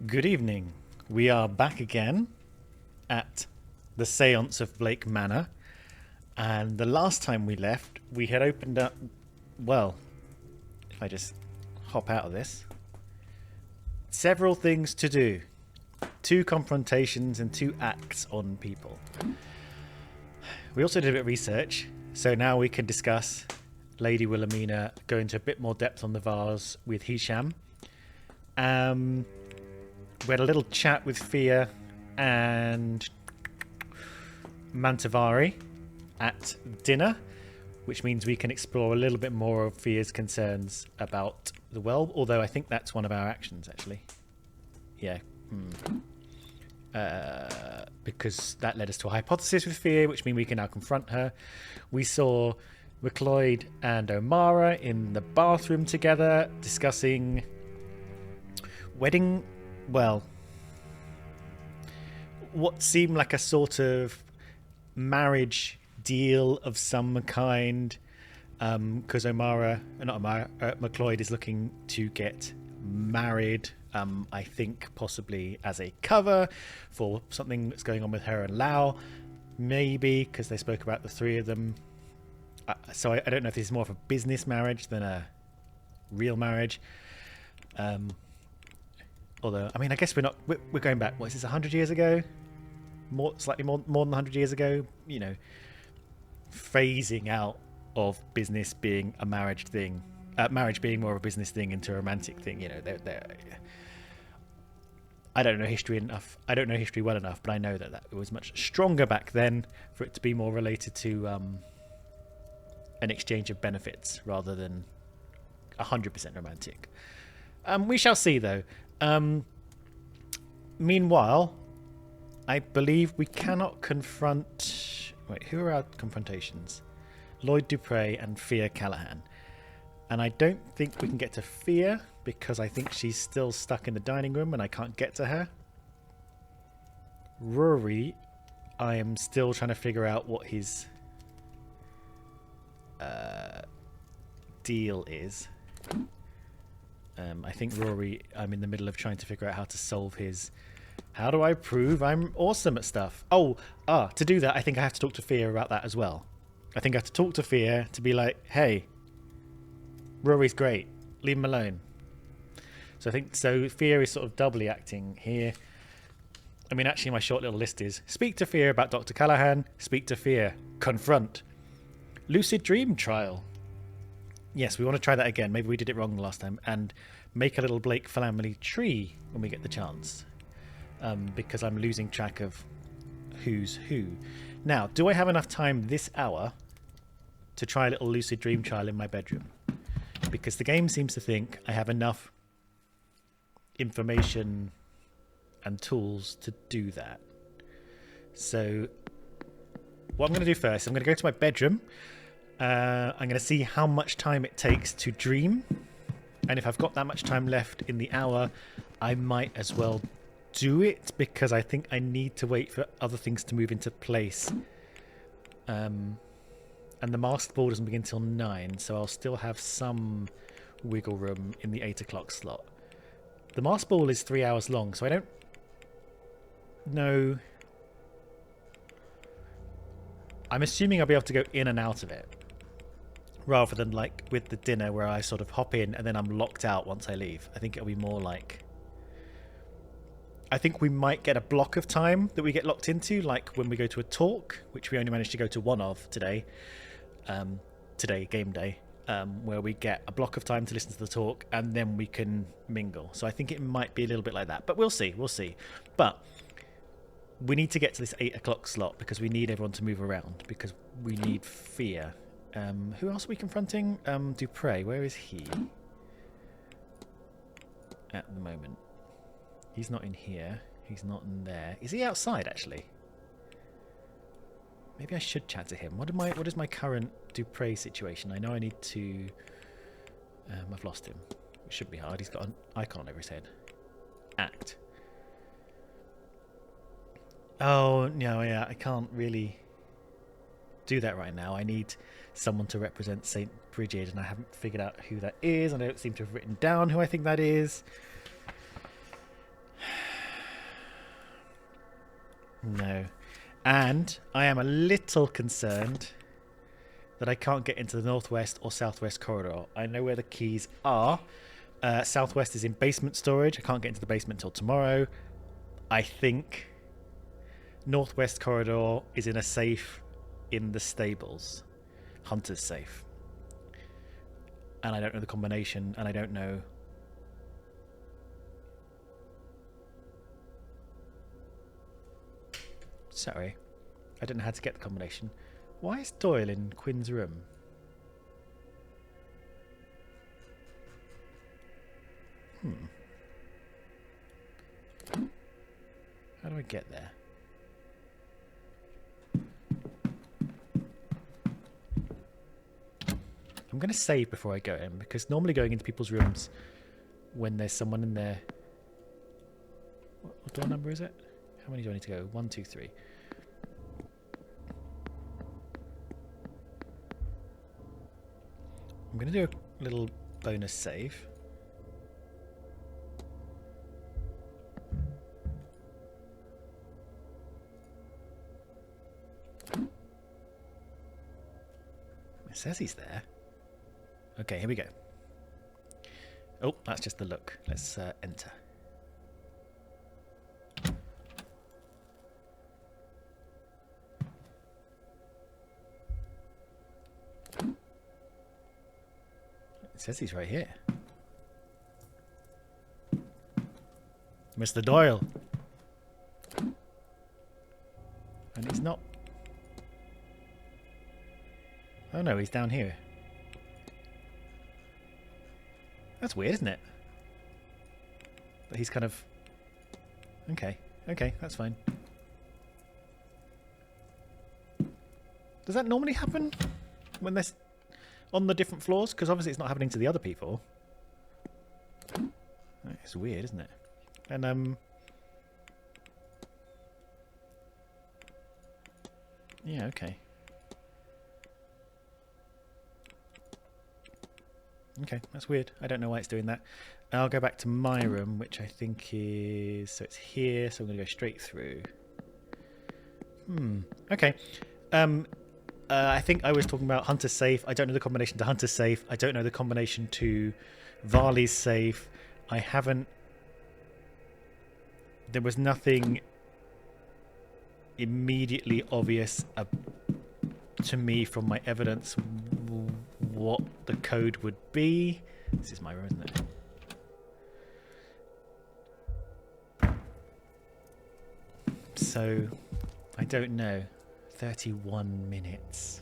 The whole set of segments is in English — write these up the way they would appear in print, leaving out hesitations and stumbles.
Good evening. We are back again at the Séance of Blake Manor. And the last time we left, we had opened up... Well, if I just hop out of this. Several things to do. 2 confrontations and 2 acts on people. We also did a bit of research, so now we can discuss Lady Wilhelmina, go into a bit more depth on the vase with Hisham. We had a little chat with Fia and Mantavari at dinner, which means we can explore a little bit more of Fia's concerns about the well, although I think that's one of our actions, actually. Yeah. Because that led us to a hypothesis with Fia, which means we can now confront her. We saw McLeod and O'Mara in the bathroom together discussing wedding, well, what seemed like a sort of marriage deal of some kind, because McLeod is looking to get married, I think possibly as a cover for something that's going on with her and Lau, maybe, because they spoke about the 3 of them. So I don't know if this is more of a business marriage than a real marriage. Although, I mean, I guess we're going back, what is this, 100 years ago? Slightly more than 100 years ago, you know, phasing out of business being a marriage thing, marriage being more of a business thing into a romantic thing, you know, I don't know history enough. I don't know history well enough, but I know that it was much stronger back then for it to be more related to an exchange of benefits rather than 100% romantic. We shall see, though. Meanwhile, I believe we cannot confront... Wait, who are our confrontations? Lloyd Dupre and Fia Callahan. And I don't think we can get to Fia because I think she's still stuck in the dining room and I can't get to her. Rory, I am still trying to figure out what his deal is. I think Rory, I'm in the middle of trying to figure out how to solve his... How do I prove I'm awesome at stuff? To do that, I think I have to talk to Fia about that as well. I think I have to talk to Fia to be like, hey, Rory's great. Leave him alone. So I think, Fia is sort of doubly acting here. I mean, actually, my short little list is speak to Fia about Dr. Callahan, speak to Fia, confront. Lucid dream trial. Yes, we want to try that again. Maybe we did it wrong the last time. And make a little Blake family tree when we get the chance. Because I'm losing track of who's who. Now, do I have enough time this hour to try a little lucid dream trial in my bedroom? Because the game seems to think I have enough information and tools to do that. So what I'm going to do first, I'm going to go to my bedroom. I'm going to see how much time it takes to dream. And if I've got that much time left in the hour, I might as well do it, because I think I need to wait for other things to move into place. And the masked ball doesn't begin till 9, so I'll still have some wiggle room in the 8 o'clock slot. The masked ball is 3 hours long, so I don't know. I'm assuming I'll be able to go in and out of it, rather than like with the dinner where I sort of hop in and then I'm locked out once I leave. I think it'll be more like... I think we might get a block of time that we get locked into, like when we go to a talk, which we only managed to go to one of today, game day, where we get a block of time to listen to the talk and then we can mingle. So I think it might be a little bit like that, but we'll see. But we need to get to this 8 o'clock slot because we need everyone to move around, because we need Fia. Who else are we confronting? Dupre, where is he at the moment? He's not in here. He's not in there. Is he outside, actually? Maybe I should chat to him. What is my current Dupre situation? I know I need to... I've lost him. It should be hard. He's got an icon over his head. Act. Oh, no, yeah. I can't really do that right now. I need someone to represent St. Bridget, and I haven't figured out who that is. I don't seem to have written down who I think that is. No. And I am a little concerned that I can't get into the northwest or southwest corridor. I know where the keys are. Southwest is in basement storage. I can't get into the basement until tomorrow. I think northwest corridor is in a safe in the stables. Hunter's safe. And I don't know the combination, and I don't know... Sorry. I don't know how to get the combination. Why is Doyle in Quinn's room? How do I get there? I'm going to save before I go in, because normally going into people's rooms when there's someone in there... What door number is it? How many do I need to go? 1, 2, 3. I'm going to do a little bonus save. It says he's there. Okay, here we go. Oh, that's just the look. Let's enter. It says he's right here. Mr. Doyle. And he's not... Oh no, he's down here. That's weird, isn't it? But he's kind of... Okay, that's fine. Does that normally happen when they're on the different floors? Because obviously it's not happening to the other people. It's weird, isn't it? And yeah, okay. Okay, that's weird. I don't know why it's doing that. I'll go back to my room, which I think is... So it's here, so I'm going to go straight through. Okay. I think I was talking about Hunter's safe. I don't know the combination to Hunter's safe. I don't know the combination to Varley's safe. I haven't... There was nothing immediately obvious to me from my evidence what the code would be. This is my room, isn't it? So, I don't know. 31 minutes.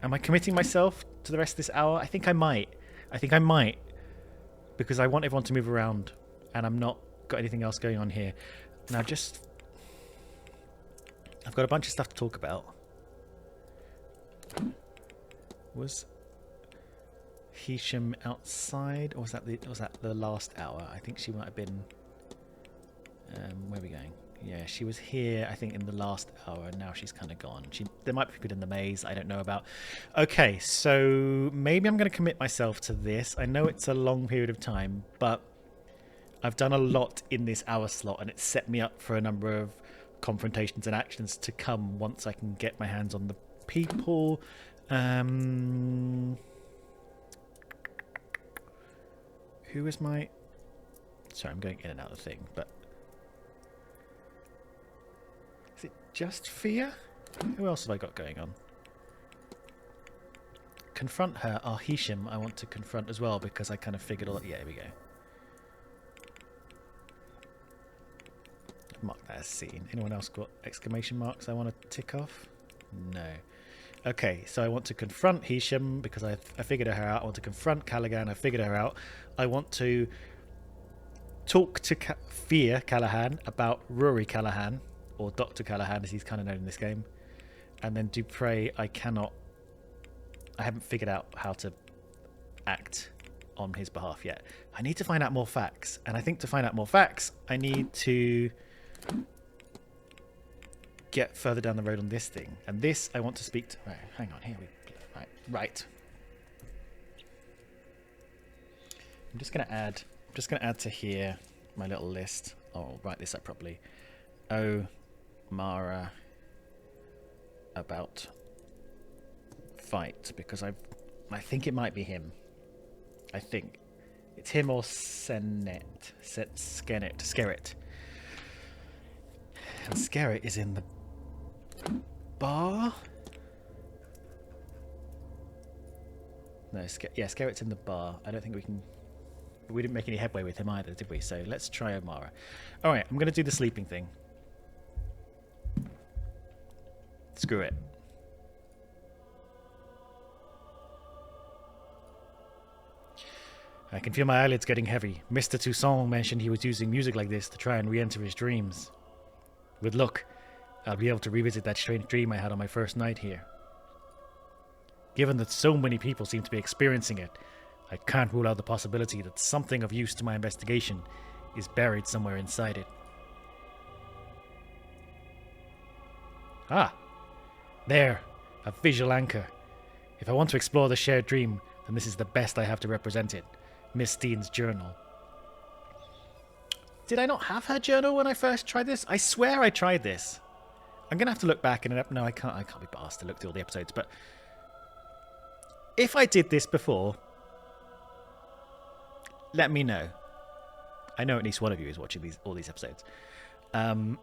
Am I committing myself to the rest of this hour? I think I might. Because I want everyone to move around and I'm not got anything else going on here. Now I've got a bunch of stuff to talk about. Was Hisham outside, or was that the last hour? I think she might have been... where are we going? Yeah, she was here, I think, in the last hour, and now she's kind of gone. There might be people in the maze I don't know about. Okay, so maybe I'm going to commit myself to this. I know it's a long period of time, but I've done a lot in this hour slot, and it's set me up for a number of confrontations and actions to come once I can get my hands on the people. Who is my... Sorry, I'm going in and out of the thing, but... Is it just Fear? Who else have I got going on? Confront her. Hisham I want to confront as well, because I kind of figured all... Yeah, here we go. Mark that as seen. Anyone else got exclamation marks I want to tick off? No. Okay, so I want to confront Hisham because I figured her out. I want to confront Callaghan. I figured her out. I want to talk to Fear Callahan about Rory Callahan, or Dr. Callahan as he's kind of known in this game. And then Dupre, I haven't figured out how to act on his behalf yet. I need to find out more facts. And I think to find out more facts, I need to get further down the road on this thing. And this I want to speak to... Right, hang on, here we... Right. I'm just gonna add to here my little list. I'll write this up properly. Oh, Mara about fight, because I think it might be him. I think it's him or Skerrit. And Skerrit is in the bar. No, Skerrit's in the bar. I don't think we can. We didn't make any headway with him either, did we? So let's try Omara. All right, I'm going to do the sleeping thing. Screw it. I can feel my eyelids getting heavy. Mr. Toussaint mentioned he was using music like this to try and re-enter his dreams. With luck, I'll be able to revisit that strange dream I had on my first night here. Given that so many people seem to be experiencing it, I can't rule out the possibility that something of use to my investigation is buried somewhere inside it. Ah! There! A visual anchor. If I want to explore the shared dream, then this is the best I have to represent it. Miss Dean's journal. Did I not have her journal when I first tried this? I swear I tried this. I'm going to have to look back and... No, I can't be asked to look through all the episodes, but... If I did this before... Let me know. I know at least one of you is watching all these episodes. Because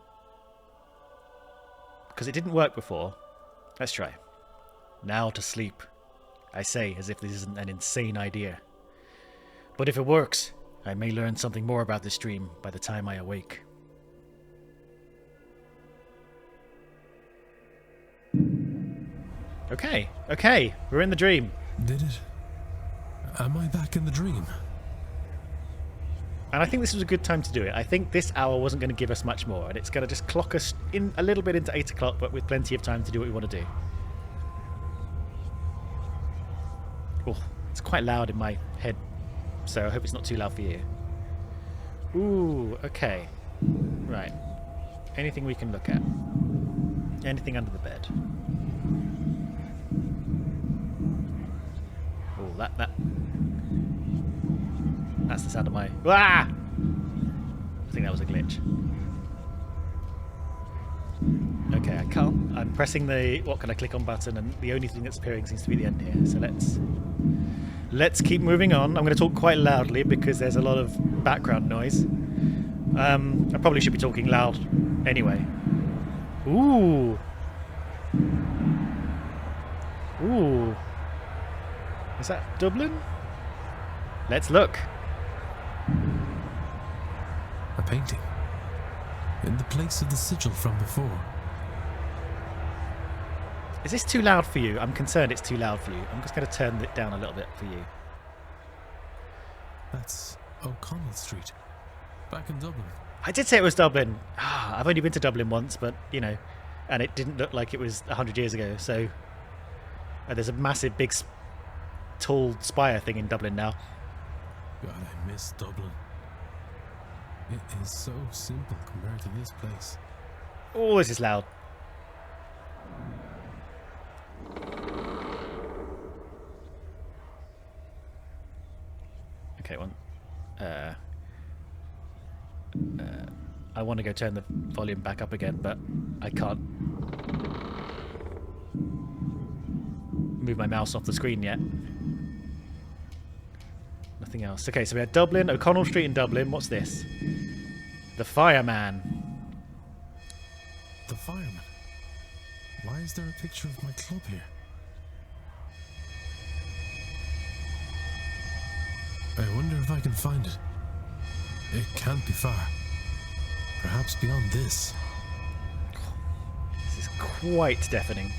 it didn't work before. Let's try. Now to sleep. I say as if this isn't an insane idea. But if it works, I may learn something more about this dream by the time I awake. Okay, we're in the dream. Did it? Am I back in the dream? And I think this was a good time to do it. I think this hour wasn't going to give us much more, and it's going to just clock us in a little bit into 8 o'clock, but with plenty of time to do what we want to do. Oh, it's quite loud in my head, so I hope it's not too loud for you. Ooh, okay. Right. Anything we can look at? Anything under the bed? Oh, that's the sound of my... Ah! I think that was a glitch. Okay, I can't... I'm pressing the what can I click on button, and the only thing that's appearing seems to be the end here. So let's keep moving on. I'm going to talk quite loudly because there's a lot of background noise. I probably should be talking loud anyway. Ooh. Ooh. Is that Dublin? Let's look. A painting. In the place of the sigil from before. Is this too loud for you? I'm concerned it's too loud for you. I'm just going to turn it down a little bit for you. That's O'Connell Street. Back in Dublin. I did say it was Dublin. I've only been to Dublin once, but, you know, and it didn't look like it was 100 years ago, so... there's a massive, big, tall spire thing in Dublin now. God, I miss Dublin. It is so simple compared to this place. Oh, this is loud. Okay, one. I want to go turn the volume back up again, but I can't move my mouse off the screen yet. Nothing else. Okay, so we had Dublin, O'Connell Street in Dublin. What's this? The Fireman. The Fireman? Why is there a picture of my club here? I wonder if I can find it. It can't be far. Perhaps beyond this. This is quite deafening.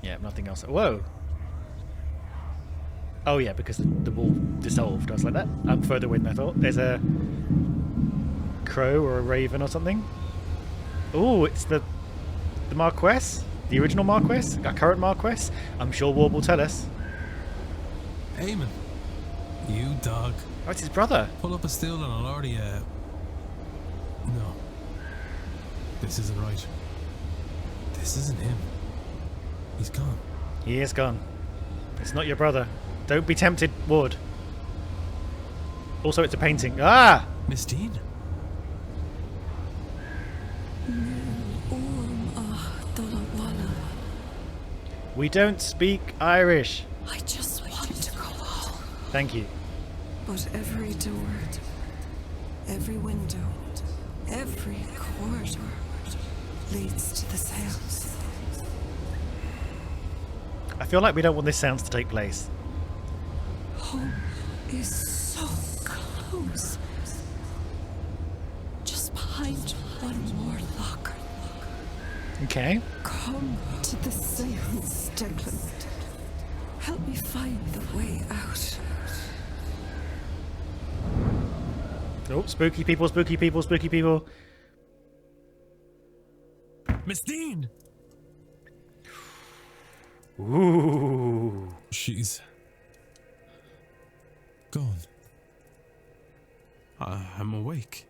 Yeah, nothing else. Whoa! Oh yeah, because the wall dissolved. I was like, that. I'm further away than I thought. There's a crow or a raven or something. Oh, it's the Marquess? The original Marquess? Our current Marquess? I'm sure Warb will tell us. Eamon, you dog. Oh, it's his brother. Pull up a stool and I'll order you No. This isn't right. This isn't him. He's gone. He is gone. It's not your brother. Don't be tempted, Ward. Also, it's a painting. Ah! Miss Dean? We don't speak Irish. I just want to go home. Thank you. But every door, every window, every corridor leads to the seance. I feel like we don't want this seance to take place. Home is so close. Just behind one more locker. Okay. Come to the seance, Declan. Help me find the way out. Oh, spooky people, spooky people, spooky people. Miss Dean! Ooh. She's gone. I'm awake,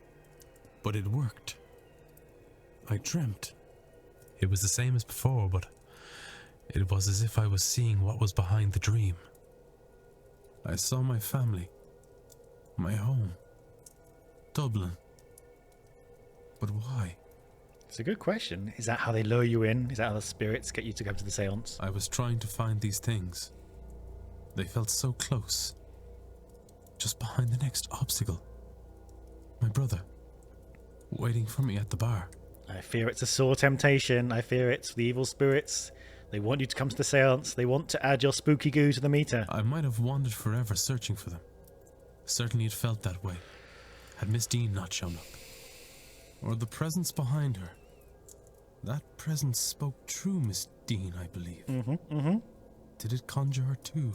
but it worked. I dreamt. It was the same as before, but it was as if I was seeing what was behind the dream. I saw my family, my home, Dublin. But why? It's a good question. Is that how they lure you in? Is that how the spirits get you to come to the seance? I was trying to find these things. They felt so close. Just behind the next obstacle. My brother, waiting for me at the bar. I fear it's a sore temptation. I fear it's the evil spirits. They want you to come to the seance. They want to add your spooky goo to the meter. I might have wandered forever searching for them. Certainly it felt that way. Had Miss Dean not shown up. Or the presence behind her. That presence spoke true, Miss Dean, I believe. Did it conjure her too?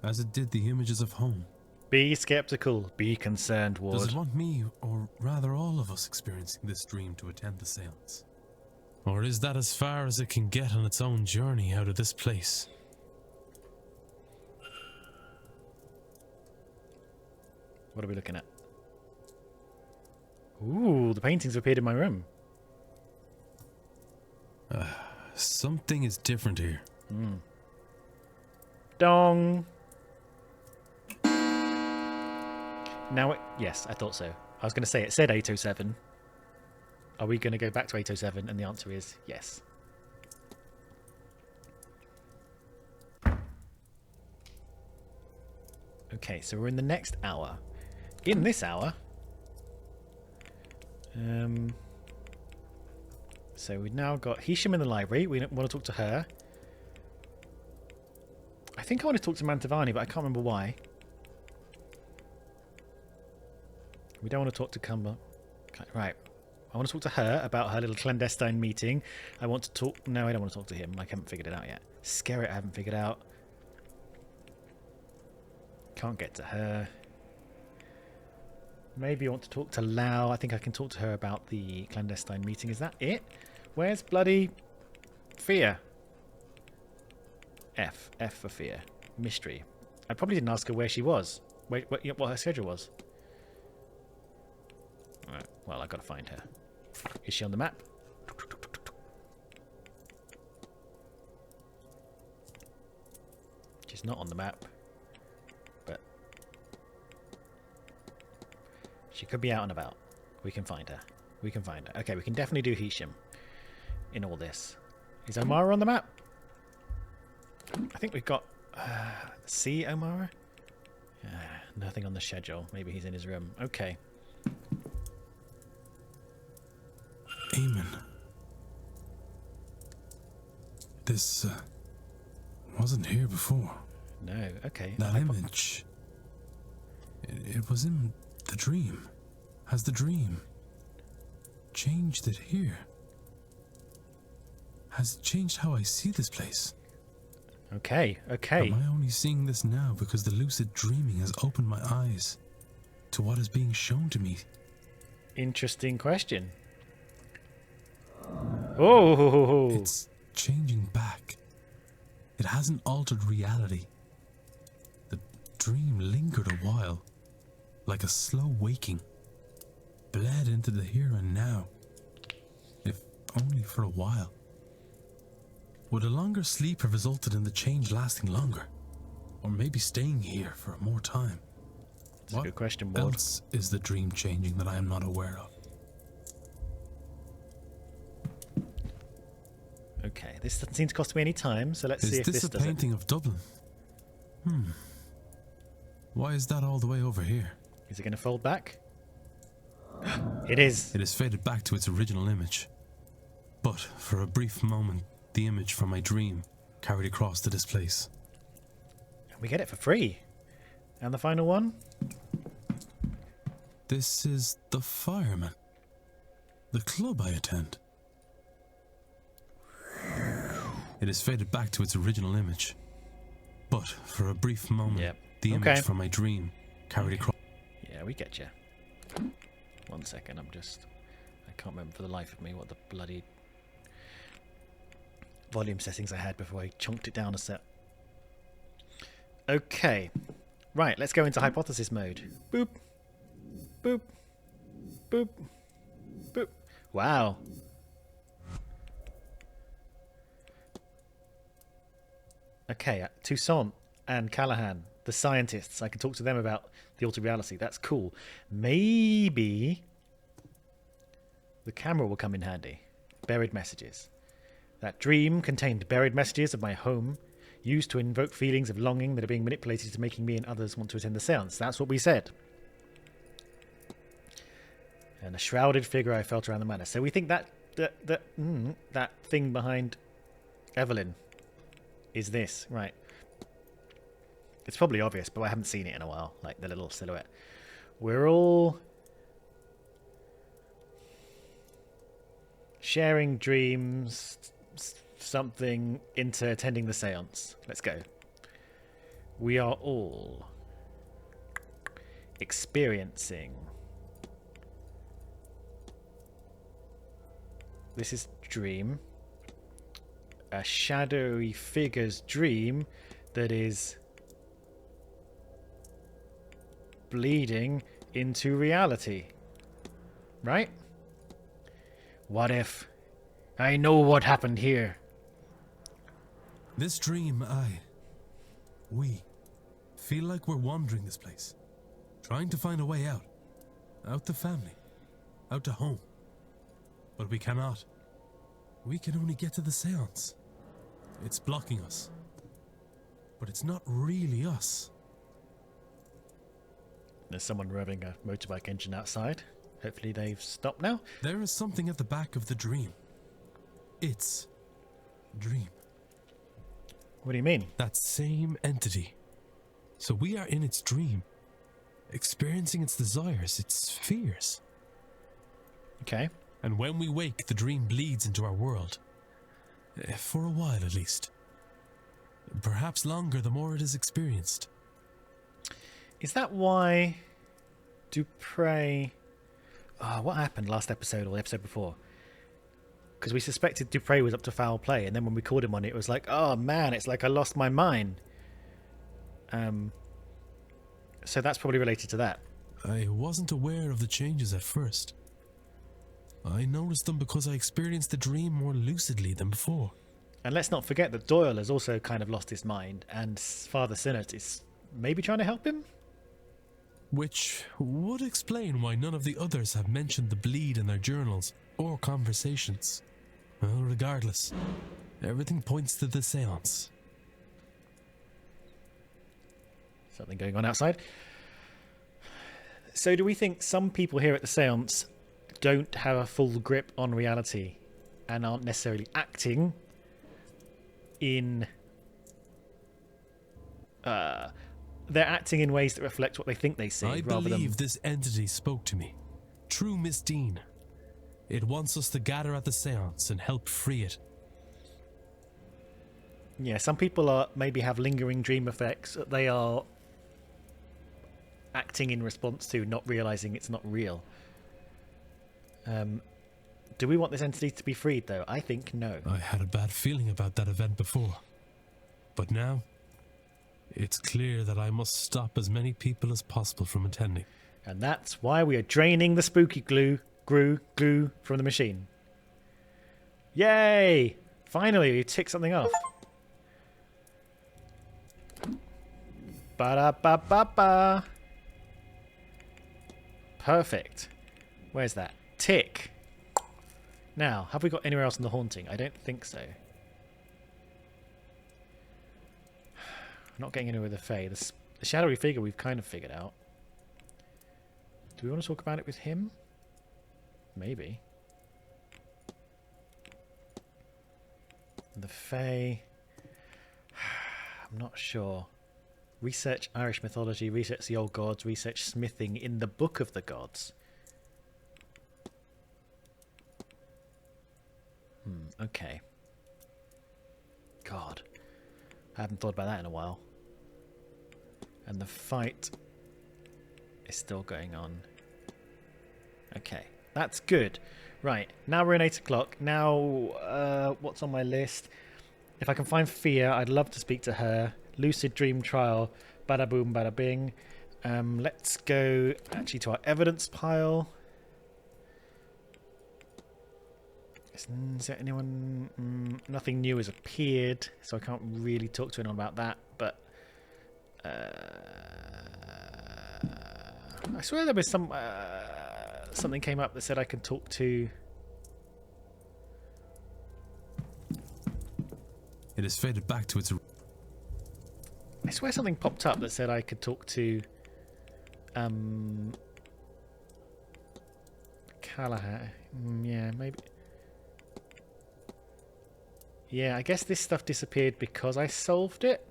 As it did the images of home. Be skeptical. Be concerned, Ward. Does it want me, or rather all of us, experiencing this dream to attend the seance? Or is that as far as it can get on its own journey out of this place? What are we looking at? Ooh, the paintings appeared in my room. Something is different here. Dong. Now, yes, I thought so. I was going to say it said 807. Are we going to go back to 807? And the answer is yes. Okay, so we're in the next hour. In this hour, so we've now got Hisham in the library. We want to talk to her. I think I want to talk to Mantovani, but I can't remember why. We don't want to talk to Cumber. Right. I want to talk to her about her little clandestine meeting. I want to talk... No, I don't want to talk to him. I haven't figured it out yet. Skerritt I haven't figured out. Can't get to her. Maybe I want to talk to Lau. I think I can talk to her about the clandestine meeting. Is that it? Where's bloody Fear? F. F for Fear. Mystery. I probably didn't ask her where she was. What her schedule was. Alright, well, I've got to find her. Is she on the map? She's not on the map. But she could be out and about. We can find her. We can find her. Okay, we can definitely do Hisham in all this. Is Omara on the map? I think we've got... see Omara? Nothing on the schedule. Maybe he's in his room. Okay. Amen. This wasn't here before. No, okay. That image. It was in the dream. Has the dream changed it here? Has it changed how I see this place? Okay, okay. Am I only seeing this now because the lucid dreaming has opened my eyes to what is being shown to me? Interesting question. Oh! It's changing back. It hasn't altered reality. The dream lingered a while, like a slow waking. bled into the here and now, if only for a while. Would a longer sleep have resulted in the change lasting longer? Or maybe staying here for more time? That's a good question, What Ward. else is the dream changing that I am not aware of? Okay, this doesn't seem to cost me any time, so let's see if Is this this a does it. painting of Dublin? Why is that all the way over here? Is it going to fold back? It is. It has faded back to its original image. But for a brief moment, the image from my dream carried across to this place. We get it for free. And the final one? This is the fireman. The club I attend. It has faded back to its original image. But for a brief moment, Yep. the Okay. image from my dream carried across. Yeah, we get you. 1 second, I can't remember for the life of me what the bloody volume settings I had before I chunked it down a set. Okay. Right, let's go into hypothesis mode. Boop. Boop. Boop. Boop. Wow. Okay, Toussaint and Callahan, the scientists. I can talk to them about the altered reality. That's cool. Maybe the camera will come in handy. Buried messages. That dream contained buried messages of my home, used to invoke feelings of longing that are being manipulated to making me and others want to attend the seance. That's what we said. And a shrouded figure I felt around the manor. So we think that thing behind Evelyn is this, right? It's probably obvious, but I haven't seen it in a while, like the little silhouette. We're all sharing dreams, something into attending the seance. Let's go. We are all experiencing. This is dream. A shadowy figure's dream that is bleeding into reality. Right? What if I know what happened here? This dream, we feel like we're wandering this place, trying to find a way out. Out to family, out to home. But we cannot. We can only get to the seance. It's blocking us. But it's not really us. There's someone revving a motorbike engine outside. Hopefully they've stopped now. There is something at the back of the dream. It's dream. What do you mean? That same entity. So we are in its dream, experiencing its desires, its fears. Okay. And when we wake, the dream bleeds into our world. For a while, at least. Perhaps longer the more it is experienced. Is that why Dupre... what happened last episode or the episode before? Because we suspected Dupre was up to foul play, and then when we called him on it, it was like, oh man, it's like I lost my mind. So that's probably related to that. I wasn't aware of the changes at first. I noticed them because I experienced the dream more lucidly than before. And let's not forget that Doyle has also kind of lost his mind, and Father Sinnott is maybe trying to help him? Which would explain why none of the others have mentioned the bleed in their journals or conversations. Well, regardless, everything points to the seance. Something going on outside. So do we think some people here at the seance don't have a full grip on reality and aren't necessarily acting in... they're acting in ways that reflect what they think they see, I rather than... believe this entity spoke to me. True Miss Dean. It wants us to gather at the seance and help free it. Yeah, some people are maybe have lingering dream effects that they are acting in response to, not realizing it's not real. Do we want this entity to be freed, though? I think no. I had a bad feeling about that event before. But now, it's clear that I must stop as many people as possible from attending. And that's why we are draining the spooky glue from the machine. Yay! Finally, we tick something off. Ba-da-ba-ba-ba. Perfect. Where's that? Tick. Now, have we got anywhere else in the haunting? I don't think so. Not getting anywhere with the Fae. The shadowy figure we've kind of figured out. Do we want to talk about it with him? Maybe. The Fae. I'm not sure. Research Irish mythology, research the old gods, research smithing in the Book of the Gods. Okay. God. I haven't thought about that in a while. And the fight is still going on. Okay. That's good. Right. Now we're in 8 o'clock. Now, what's on my list? If I can find Fia, I'd love to speak to her. Lucid Dream Trial. Bada boom, bada bing. Let's go actually to our evidence pile. Is there anyone? Nothing new has appeared, so I can't really talk to anyone about that. But I swear there was something came up that said I could talk to. It has faded back to its. I swear something popped up that said I could talk to Callahan. Yeah, maybe. Yeah, I guess this stuff disappeared because I solved it.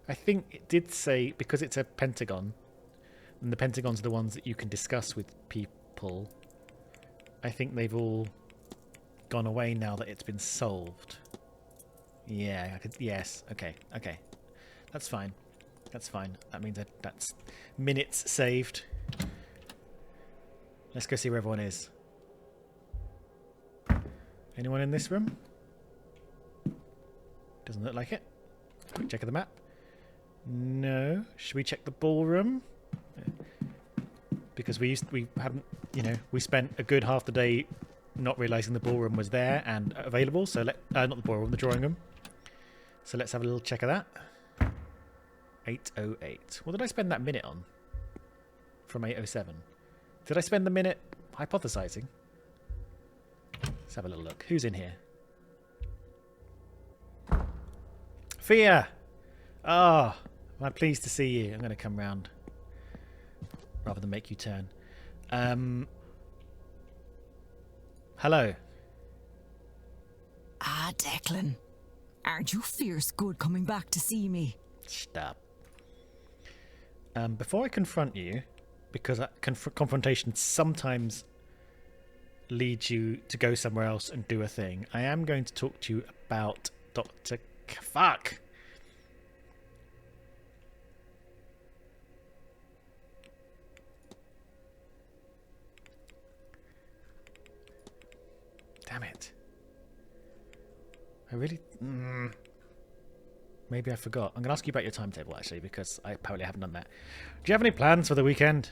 I think it did say because it's a pentagon, and the pentagons are the ones that you can discuss with people. I think they've all gone away now that it's been solved. Yeah, I could. Yes. Okay. Okay. That's fine. That's fine. That means that's minutes saved. Let's go see where everyone is. Anyone in this room? Doesn't look like it. Quick check of the map. No. Should we check the ballroom? Because we hadn't, we spent a good half the day not realizing the ballroom was there and available. So not the ballroom, the drawing room. So let's have a little check of that. 8:08. What did I spend that minute on? From 8:07. Did I spend the minute hypothesizing? Let's have a little look. Who's in here? Fia! Ah, I'm pleased to see you. I'm going to come round rather than make you turn. Hello. Ah, Declan. Aren't you fierce good coming back to see me? Stop. Before I confront you, because confrontation sometimes leads you to go somewhere else and do a thing, I am going to talk to you about Dr. Fuck! Damn it. I really... Maybe I forgot. I'm going to ask you about your timetable, actually, because I apparently haven't done that. Do you have any plans for the weekend?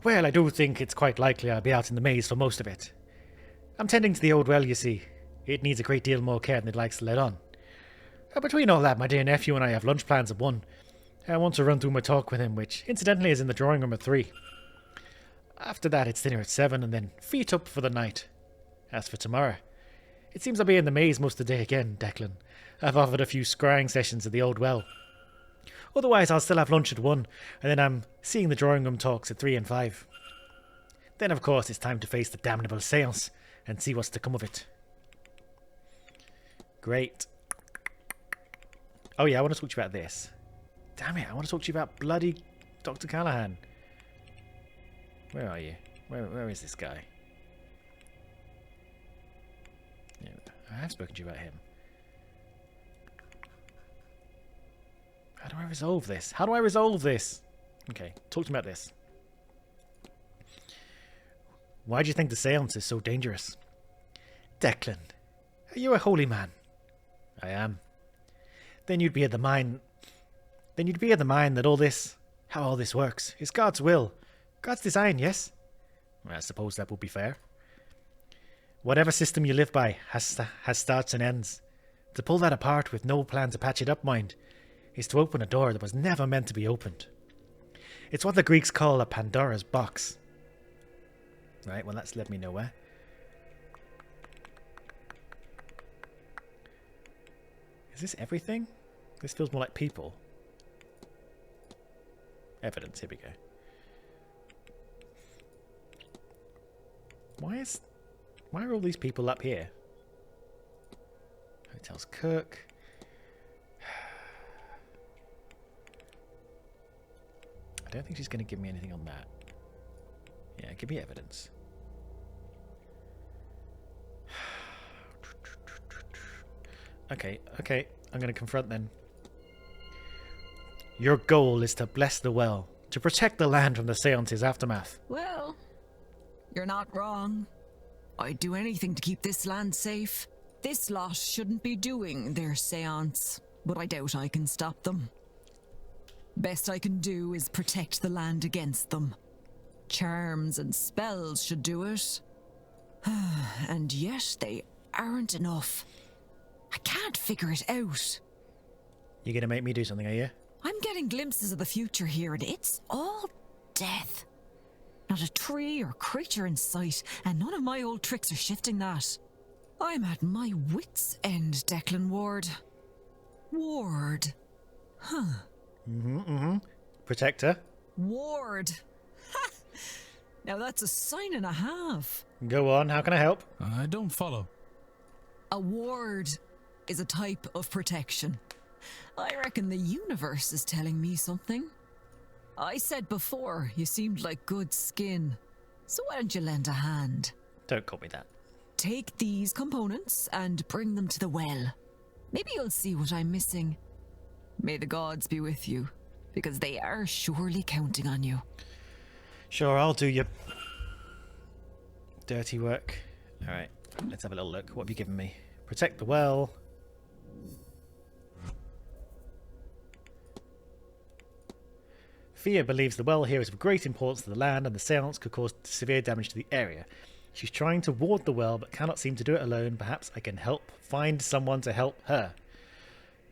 Well, I do think it's quite likely I'll be out in the maze for most of it. I'm tending to the old well, you see. It needs a great deal more care than it likes to let on. Between all that, my dear nephew and I have lunch plans at 1. I want to run through my talk with him, which incidentally is in the drawing room at 3. After that, it's dinner at 7, and then feet up for the night. As for tomorrow, it seems I'll be in the maze most of the day again, Declan. I've offered a few scrying sessions at the old well. Otherwise, I'll still have lunch at 1, and then I'm seeing the drawing room talks at 3 and 5. Then, of course, it's time to face the damnable séance and see what's to come of it. Great. Oh yeah, I want to talk to you about this. Damn it, I want to talk to you about bloody Dr. Callahan. Where are you? Where is this guy? Yeah, I have spoken to you about him. How do I resolve this? How do I resolve this? Okay, talk to me about this. Why do you think the séance is so dangerous? Declan, are you a holy man? I am. Then you'd be of the mind that all this how all this works. It's God's will. God's design, yes? Well, I suppose that would be fair. Whatever system you live by has starts and ends. To pull that apart with no plan to patch it up, mind, is to open a door that was never meant to be opened. It's what the Greeks call a Pandora's box. Right, well, that's led me nowhere. Is this everything? This feels more like people. Evidence, here we go. Why are all these people up here? Hotel's cook. I don't think she's going to give me anything on that. Yeah, give me evidence. Okay, I'm going to confront then. Your goal is to bless the well, to protect the land from the Seance's aftermath. Well, you're not wrong. I'd do anything to keep this land safe. This lot shouldn't be doing their seance, but I doubt I can stop them. Best I can do is protect the land against them. Charms and spells should do it. And yet they aren't enough. I can't figure it out. You're gonna make me do something, are you? I'm getting glimpses of the future here, and it's all death. Not a tree or creature in sight, and none of my old tricks are shifting that. I'm at my wits' end, Declan Ward. Ward. Huh. Protector. Ward. Ha! Now that's a sign and a half. Go on, how can I help? I don't follow. A ward is a type of protection. I reckon the universe is telling me something. I said before, you seemed like good skin. So why don't you lend a hand? Don't call me that. Take these components and bring them to the well. Maybe you'll see what I'm missing. May the gods be with you, because they are surely counting on you. Sure, I'll do your dirty work. Alright, let's have a little look. What have you given me? Protect the well. Fia believes the well here is of great importance to the land and the seance could cause severe damage to the area. She's trying to ward the well but cannot seem to do it alone. Perhaps I can help find someone to help her.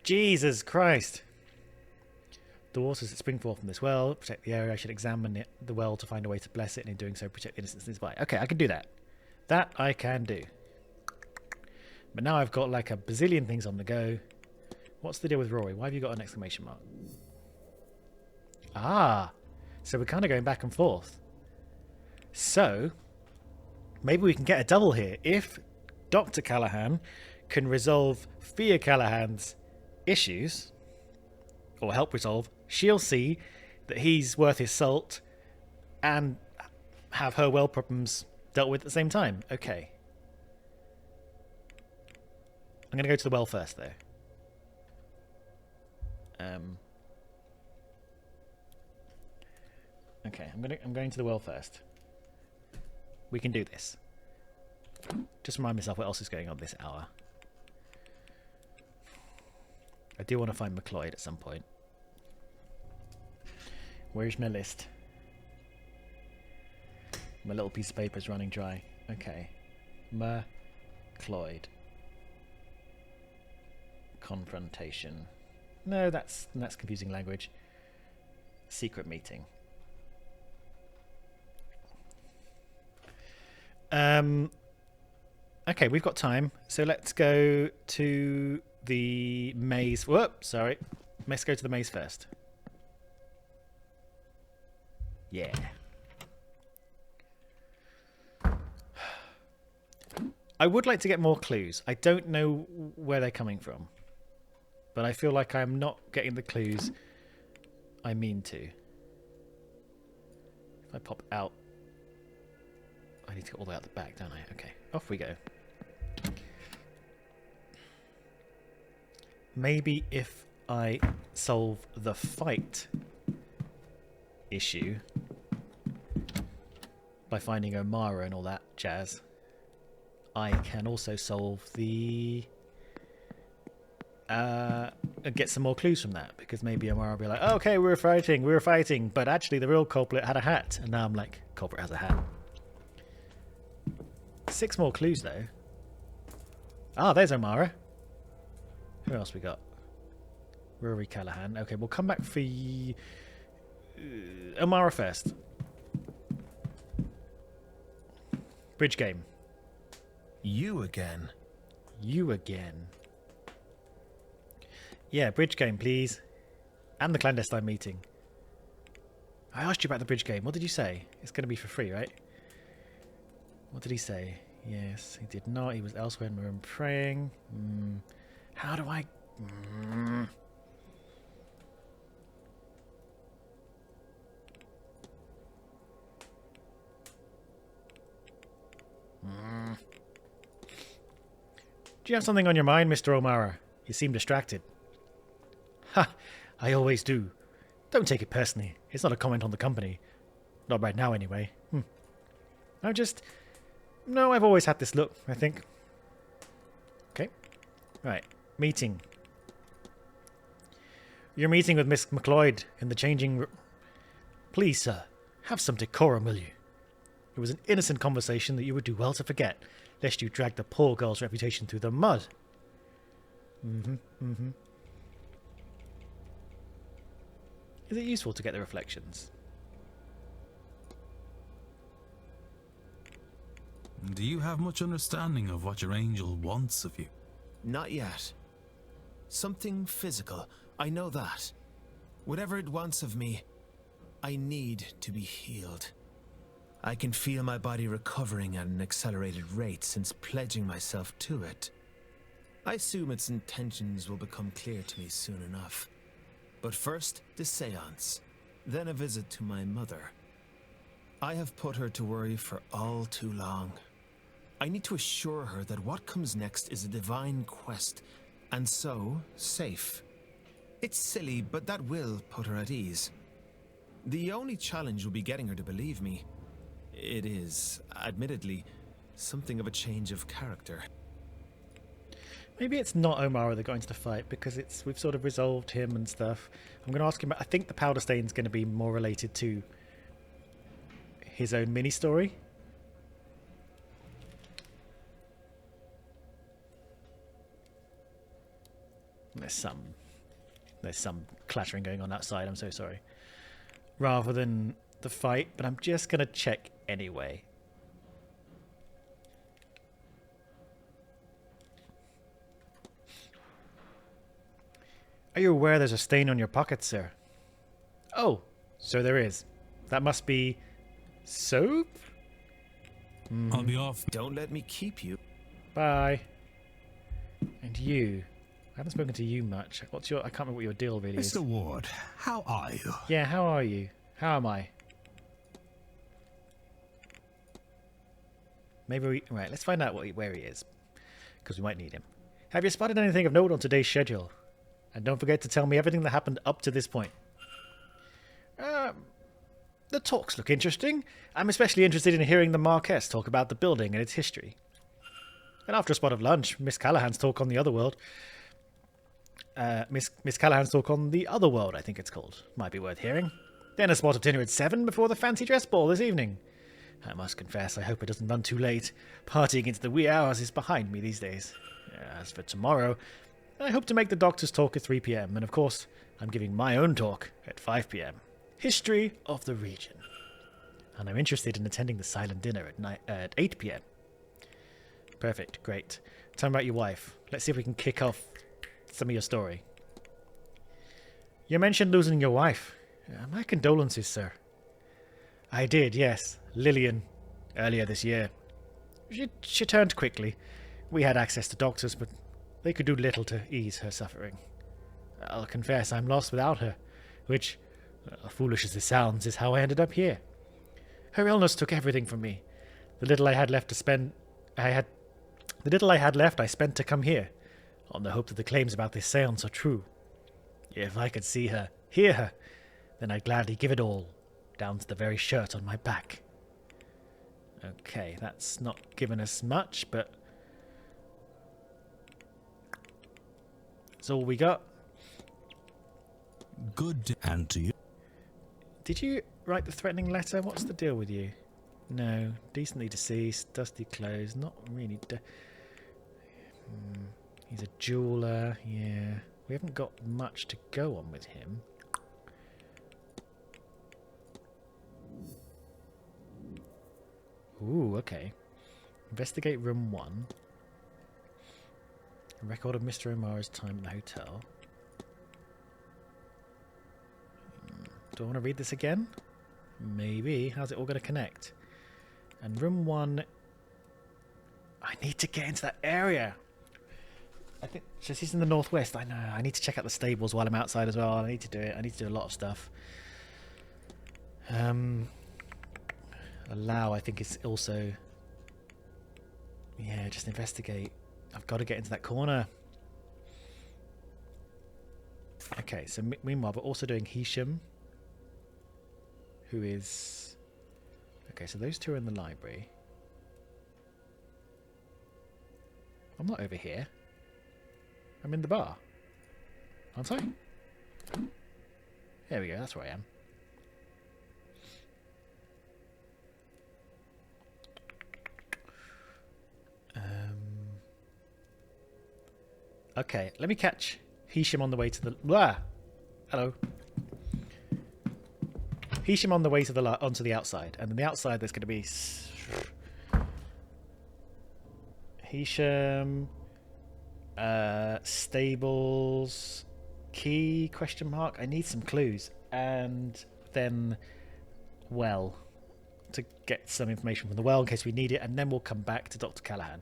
Jesus Christ. The waters that spring forth from this well protect the area. I should examine the well to find a way to bless it, and in doing so protect the innocents nearby. Okay, I can do that. That I can do. But now I've got like a bazillion things on the go. What's the deal with Rory? Why have you got an exclamation mark? Ah, so we're kind of going back and forth. So, maybe we can get a double here. If Dr. Callahan can resolve Fia Callahan's issues, or help resolve, she'll see that he's worth his salt and have her well problems dealt with at the same time. Okay. I'm going to go to the well first, though. Okay, I'm going to the well first. We can do this. Just remind myself what else is going on this hour. I do want to find McLeod at some point. Where's my list? My little piece of paper is running dry. Okay. McLeod. Confrontation. No, that's confusing language. Secret meeting. Okay, we've got time, so let's go to the maze. Whoop, sorry. Let's go to the maze first. Yeah. I would like to get more clues. I don't know where they're coming from, but I feel like I'm not getting the clues I mean to. If I pop out, I need to go all the way out the back, don't I? Okay, off we go. Maybe if I solve the fight issue by finding O'Mara and all that jazz, I can also solve the get some more clues from that, because maybe Omar will be like, oh, okay, we were fighting, but actually the real culprit had a hat, and now I'm like, culprit has a hat. 6 more clues though. Ah, there's Omara. Who else we got? Rory Callahan. Okay, we'll come back for Omara first. Bridge game. You again. You again. Yeah, bridge game, please. And the clandestine meeting. I asked you about the bridge game. What did you say? It's going to be for free, right? What did he say? Yes, he did not. He was elsewhere in the room praying. How do I... Do you have something on your mind, Mr. O'Mara? You seem distracted. Ha! I always do. Don't take it personally. It's not a comment on the company. Not right now, anyway. I'm just... No, I've always had this look, I think. Okay. Right. Meeting. You're meeting with Miss McLeod in the changing room. Please, sir, have some decorum, will you? It was an innocent conversation that you would do well to forget, lest you drag the poor girl's reputation through the mud. Is it useful to get the reflections? Do you have much understanding of what your angel wants of you? Not yet. Something physical, I know that. Whatever it wants of me, I need to be healed. I can feel my body recovering at an accelerated rate since pledging myself to it. I assume its intentions will become clear to me soon enough. But first, the séance, then a visit to my mother. I have put her to worry for all too long. I need to assure her that what comes next is a divine quest, and so, safe. It's silly, but that will put her at ease. The only challenge will be getting her to believe me. It is, admittedly, something of a change of character. Maybe it's not Omara that got into the fight, because we've sort of resolved him and stuff. I'm going to ask him, I think the powder stain's going to be more related to his own mini-story. There's some clattering going on outside, I'm so sorry. Rather than the fight, but I'm just going to check anyway. Are you aware there's a stain on your pocket, sir? Oh, so there is. That must be soap? I'll be off. Don't let me keep you. Bye. And you? I haven't spoken to you much. I can't remember what your deal really is. Mr. Ward, how are you? Yeah, how are you? How am I? Maybe right, let's find out where he is. Because we might need him. Have you spotted anything of note on today's schedule? And don't forget to tell me everything that happened up to this point. The talks look interesting. I'm especially interested in hearing the Marquess talk about the building and its history. And after a spot of lunch, Miss Callahan's talk on the other world. Miss Callahan's talk on the other world, I think it's called. Might be worth hearing. Then a spot of dinner at 7 before the fancy dress ball this evening. I must confess, I hope it doesn't run too late. Partying into the wee hours is behind me these days. As for tomorrow, I hope to make the doctor's talk at 3 p.m. And of course, I'm giving my own talk at 5 p.m. History of the region. And I'm interested in attending the silent dinner at 8 p.m. Perfect, great. Tell me about your wife. Let's see if we can kick off some of your story. You mentioned losing your wife. My condolences, sir. I did, yes. Lillian, earlier this year. She turned quickly. We had access to doctors, but they could do little to ease her suffering. I'll confess I'm lost without her, which, foolish as it sounds, is how I ended up here. Her illness took everything from me. The little I had left I spent to come here, on the hope that the claims about this séance are true. If I could see her, hear her, then I'd gladly give it all, down to the very shirt on my back. Okay, that's not given us much, but... That's all we got. Good and to you. Did you write the threatening letter? What's the deal with you? No. Decently deceased, dusty clothes, not really. He's a jeweler. Yeah. We haven't got much to go on with him. Ooh, okay. Investigate room 1. A record of Mr. O'Mara's time in the hotel. Do I want to read this again? Maybe. How's it all going to connect? And room 1... I need to get into that area! I think... So he's in the northwest. I know. I need to check out the stables while I'm outside as well. I need to do it. I need to do a lot of stuff. Allow, I think, is also... Yeah, just investigate. I've got to get into that corner. Okay, so meanwhile, we're also doing Hisham, who is... Okay, so those two are in the library. I'm not over here. I'm in the bar. Aren't I? There we go, that's where I am. Okay, let me catch Hisham on the way to the... Blah! Hello. Hisham on the way to the onto the outside, and on the outside there's going to be Hisham, stables, key, question mark. I need some clues, and then well, to get some information from the well in case we need it, and then we'll come back to Dr. Callahan.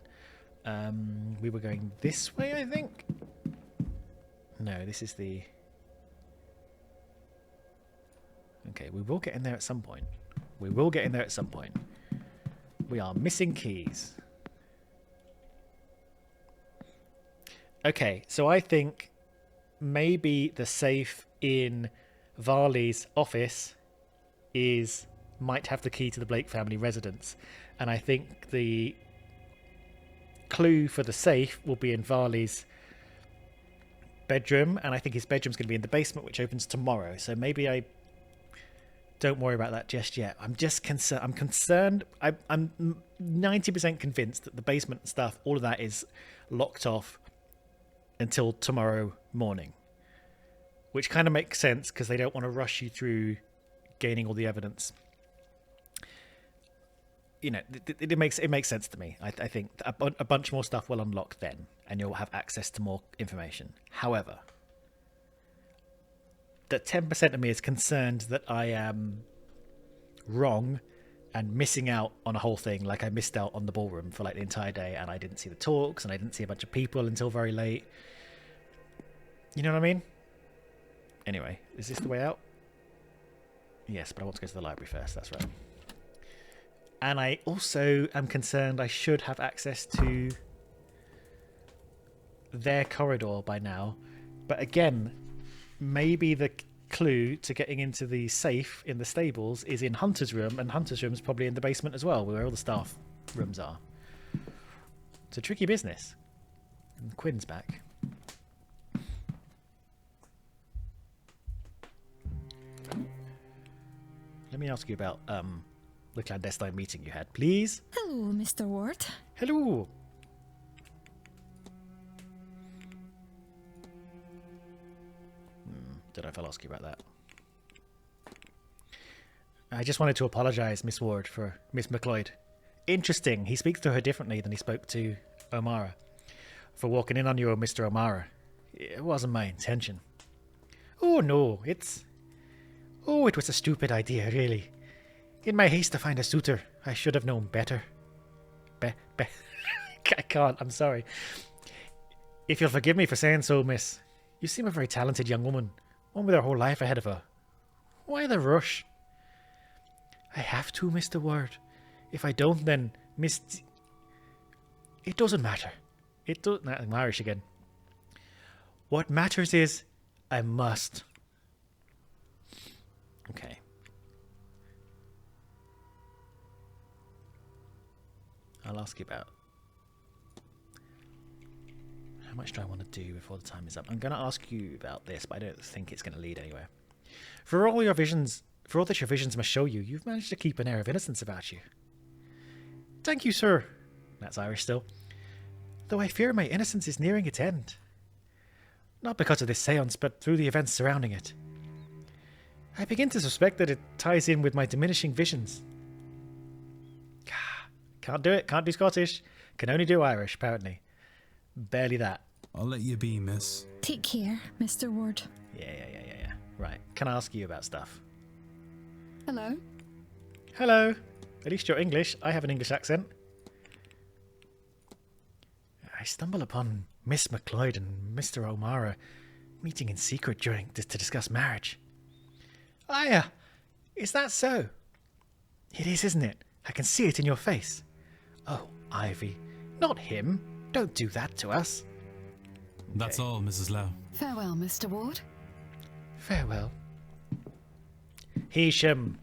We were going this way, I think. No, this is the... Okay, we will get in there at some point. We will get in there at some point. We are missing keys. Okay, so I think maybe the safe in Varley's office might have the key to the Blake family residence. And I think the clue for the safe will be in Varley's bedroom, and I think his bedroom's going to be in the basement, which opens tomorrow. So maybe I don't worry about that just yet. I'm just concerned. I'm concerned. I'm 90% convinced that the basement stuff, all of that, is locked off until tomorrow morning, which kind of makes sense because they don't want to rush you through gaining all the evidence. You know, it makes sense to me. I think a bunch more stuff will unlock then, and you'll have access to more information. However, that 10% of me is concerned that I am wrong and missing out on a whole thing. Like I missed out on the ballroom for like the entire day, and I didn't see the talks, and I didn't see a bunch of people until very late. You know what I mean? Anyway, is this the way out? Yes, but I want to go to the library first. That's right. And I also am concerned I should have access to their corridor by now. But again, maybe the clue to getting into the safe in the stables is in Hunter's room, and Hunter's room is probably in the basement as well, where all the staff rooms are. It's a tricky business. And Quinn's back. Let me ask you about the clandestine meeting you had, please. Hello, Mr. Ward. Hello. Don't know if I'll ask you about that. I just wanted to apologise, Miss Ward, for Miss McLeod. Interesting. He speaks to her differently than he spoke to O'Mara. For walking in on you, Mr. O'Mara. It wasn't my intention. Oh, no. It was a stupid idea, really. In my haste to find a suitor, I should have known better. I can't. I'm sorry. If you'll forgive me for saying so, miss. You seem a very talented young woman. One with her whole life ahead of her. Why the rush? I have to, Mr. Ward. If I don't, then it doesn't matter. I'm Irish again. What matters is I must. Okay. I'll ask you about... much do I want to do before the time is up? I'm going to ask you about this, but I don't think it's going to lead anywhere. For all that your visions must show you, you've managed to keep an air of innocence about you. Thank you, sir. That's Irish still. Though I fear my innocence is nearing its end. Not because of this seance, but through the events surrounding it. I begin to suspect that it ties in with my diminishing visions. Can't do it, can't do Scottish. Can only do Irish, apparently. Barely that. I'll let you be, miss. Take care, Mr. Ward. Yeah. Right, can I ask you about stuff? Hello. Hello. At least you're English. I have an English accent. I stumble upon Miss McLeod and Mr. O'Mara meeting in secret to discuss marriage. Is that so? It is, isn't it? I can see it in your face. Oh, Ivy, not him. Don't do that to us. That's all, Mrs. Lau. Farewell, Mr. Ward. Farewell. Hisham.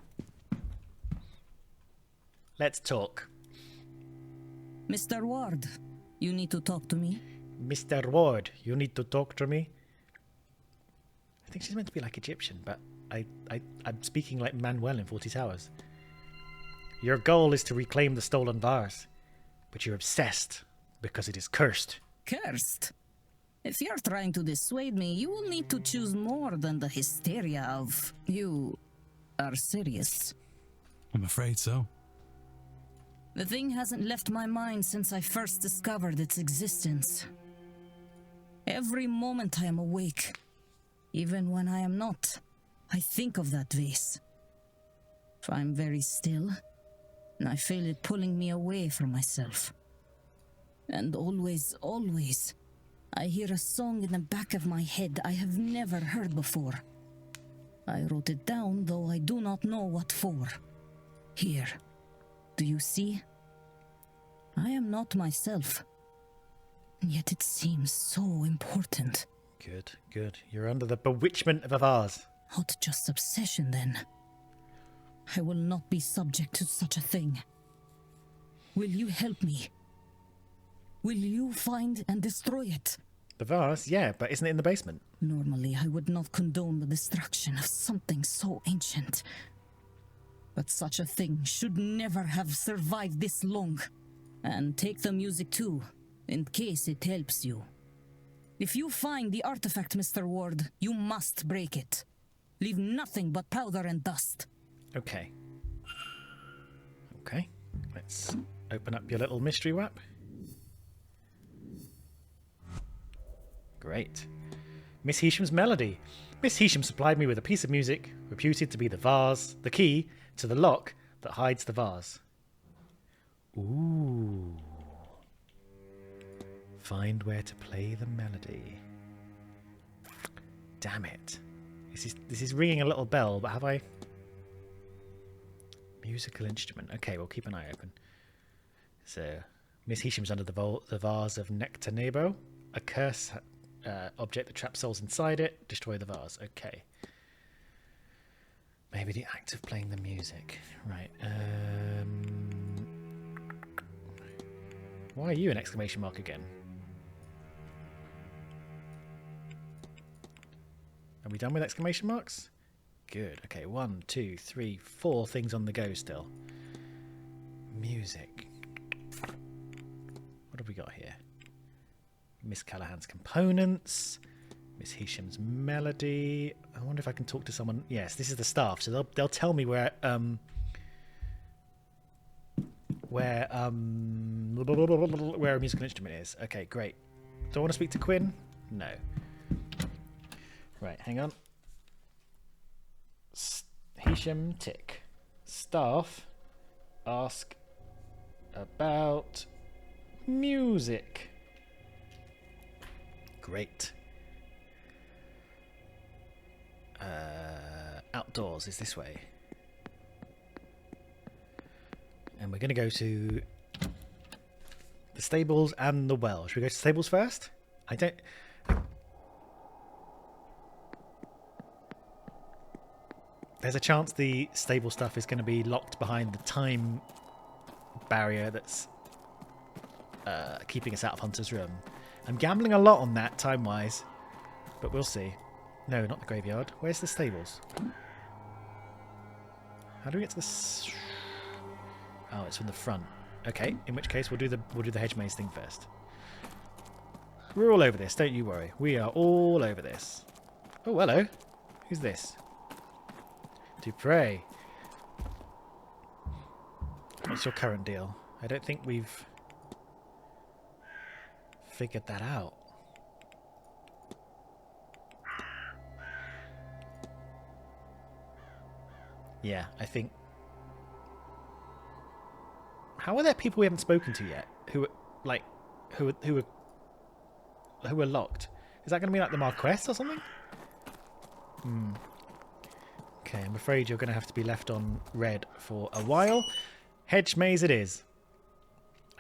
Let's talk. Mr. Ward, you need to talk to me. Mr. Ward, you need to talk to me. I think she's meant to be like Egyptian, but I'm speaking like Manuel in 40 Towers. Your goal is to reclaim the stolen vase, but you're obsessed because it is cursed. Cursed? If you're trying to dissuade me, you will need to choose more than the hysteria of... You are serious. I'm afraid so. The thing hasn't left my mind since I first discovered its existence. Every moment I am awake, even when I am not, I think of that vase. If I'm very still, I feel it pulling me away from myself. And always, I hear a song in the back of my head I have never heard before. I wrote it down, though I do not know what for. Here. Do you see? I am not myself. Yet it seems so important. Good. You're under the bewitchment of a vase. Not just obsession, then. I will not be subject to such a thing. Will you help me? Will you find and destroy it? The vase? Yeah, but isn't it in the basement? Normally, I would not condone the destruction of something so ancient. But such a thing should never have survived this long. And take the music too, in case it helps you. If you find the artifact, Mr. Ward, you must break it. Leave nothing but powder and dust. Okay. Let's open up your little mystery wrap. Great. Miss Hisham's melody. Miss Hisham supplied me with a piece of music reputed to be the key to the lock that hides the vase. Ooh. Find where to play the melody. Damn it. This is ringing a little bell, but have I... Musical instrument. Okay, we'll keep an eye open. So, Miss Hisham's under the vase of Nectar Nebo. A curse object that traps souls inside it. Destroy the vase. Okay. Maybe the act of playing the music. Right. Why are you an exclamation mark again? Are we done with exclamation marks? Good. Okay, 1, 2, 3, 4 things on the go still. Music. What have we got here? Miss Callahan's components. Miss Hisham's melody. I wonder if I can talk to someone. Yes, this is the staff, so they'll tell me where a musical instrument is. Okay, great. Do I want to speak to Quinn? No. Right, hang on. Hisham tick. Staff ask about music. Great. Outdoors is this way. And we're going to go to the stables and the well. Should we go to stables first? I don't... There's a chance the stable stuff is going to be locked behind the time barrier that's keeping us out of Hunter's room. I'm gambling a lot on that, time-wise. But we'll see. No, not the graveyard. Where's the stables? How do we get to this? Oh, it's from the front. Okay, in which case we'll do the hedge maze thing first. We're all over this, don't you worry. We are all over this. Oh, hello. Who's this? Dupre. What's your current deal? I don't think we've figured that out. Yeah, I think... How are there people we haven't spoken to yet? Who are, like, who are locked? Is that going to be like the Marquess or something? Okay, I'm afraid you're going to have to be left on red for a while. Hedge maze it is.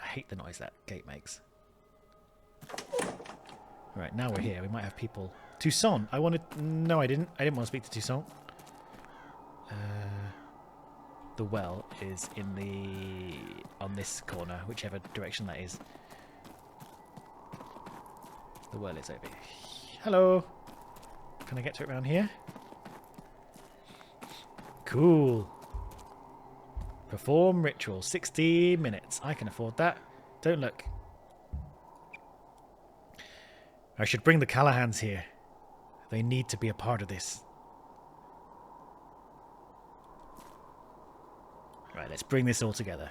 I hate the noise that gate makes. Right, now we're here. We might have people. Toussaint. I wanted... No, I didn't. I didn't want to speak to Toussaint. The well is in the... on this corner, whichever direction that is. The well is over here. Hello. Can I get to it around here? Cool. Perform ritual. 60 minutes. I can afford that. Don't look. I should bring the Callahans here. They need to be a part of this. Right, let's bring this all together.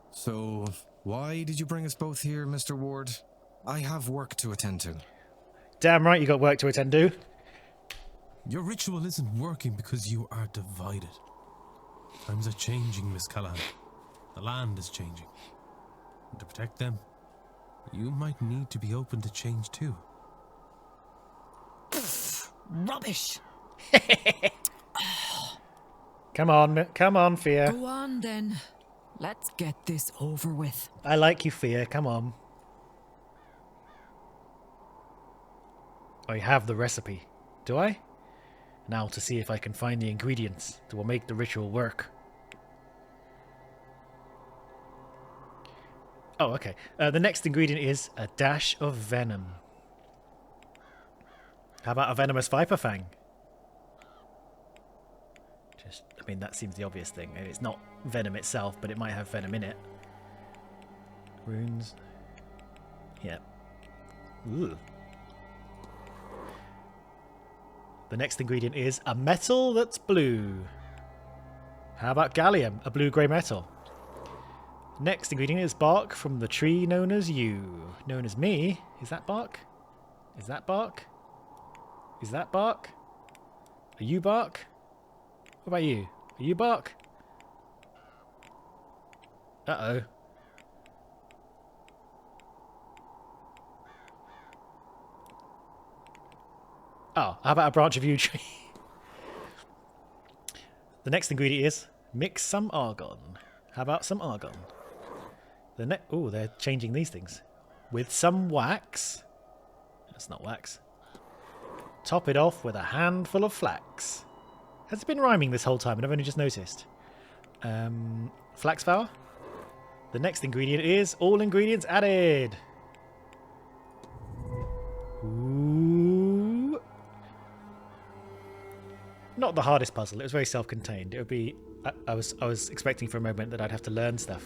So, why did you bring us both here, Mr. Ward? I have work to attend to. Damn right you got work to attend to. Your ritual isn't working because you are divided. Times are changing, Miss Callahan. The land is changing. And to protect them, you might need to be open to change too. Rubbish. Come on, Fear. Go on then. Let's get this over with. I like you, Fear. Come on. I have the recipe. Do I? Now to see if I can find the ingredients that will make the ritual work. Oh, okay. The next ingredient is a dash of venom. How about a venomous viper fang? I mean, that seems the obvious thing. It's not venom itself, but it might have venom in it. Runes. Yeah. Ooh. The next ingredient is a metal that's blue. How about gallium, a blue-grey metal? Next ingredient is bark from the tree known as you. Known as me? Is that bark? Is that bark? Is that bark? Are you bark? What about you? Are you bark? Uh-oh. Oh, how about a branch of yew tree? The next ingredient is mix some argon. How about some argon? Oh, they're changing these things. With some wax. That's not wax. Top it off with a handful of flax. Has it been rhyming this whole time and I've only just noticed? Flax flour. The next ingredient is all ingredients added. Ooh. Not the hardest puzzle. It was very self-contained. It would be... I was expecting for a moment that I'd have to learn stuff.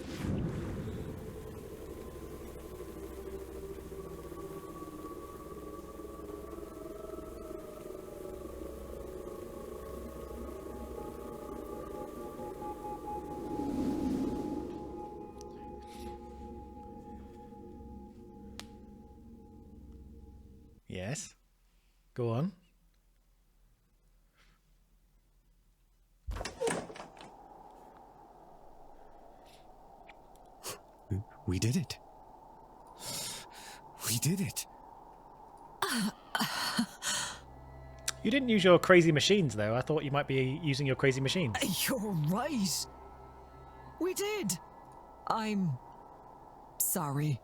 Yes. Go on. We did it. We did it. You didn't use your crazy machines, though. I thought you might be using your crazy machines. You're right. We did. I'm sorry,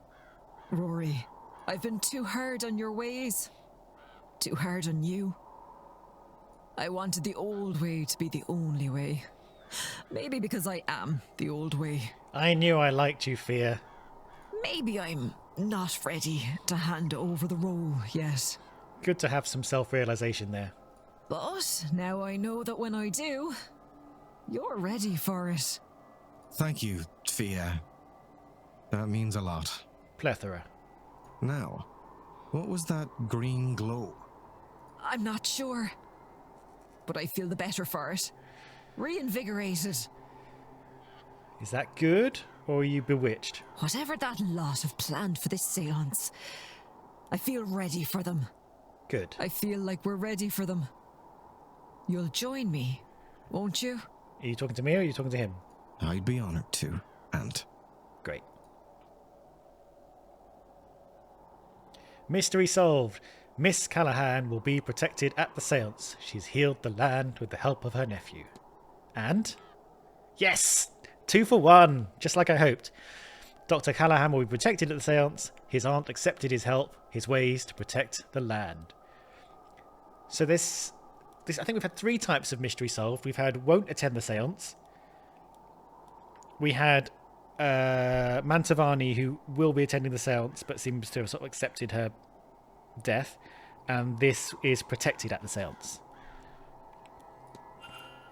Rory. I've been too hard on your ways. Too hard on you. I wanted the old way to be the only way. Maybe because I am the old way. I knew I liked you, Fear. Maybe I'm not ready to hand over the role yet. Good to have some self-realization there. But now I know that when I do, you're ready for it. Thank you, Fia. That means a lot. Plethora. Now, what was that green glow? I'm not sure, but I feel the better for it. Reinvigorated. Is that good, or are you bewitched? Whatever that lot have planned for this seance, I feel ready for them. Good. I feel like we're ready for them. You'll join me, won't you? Are you talking to me or are you talking to him? I'd be honored to, Aunt. Great. Mystery solved. Miss Callahan will be protected at the seance. She's healed the land with the help of her nephew. And? Yes! 2 for 1, just like I hoped. Dr. Callahan will be protected at the seance. His aunt accepted his help, his ways to protect the land. So this I think we've had 3 types of mystery solved. We've had won't attend the seance. We had Mantavani, who will be attending the seance but seems to have sort of accepted her death. And this is protected at the seance.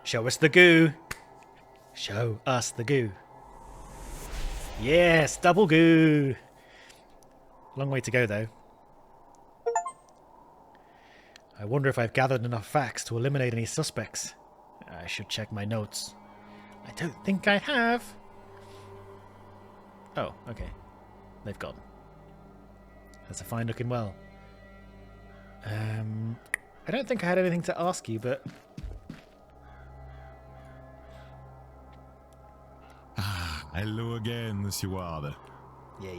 Show us the goo. Show us the goo. Yes, double goo. Long way to go, though. I wonder if I've gathered enough facts to eliminate any suspects. I should check my notes. I don't think I have. Oh, okay. They've gone. That's a fine looking well. I don't think I had anything to ask you, but... Hello again, Monsieur Ward. Yeah.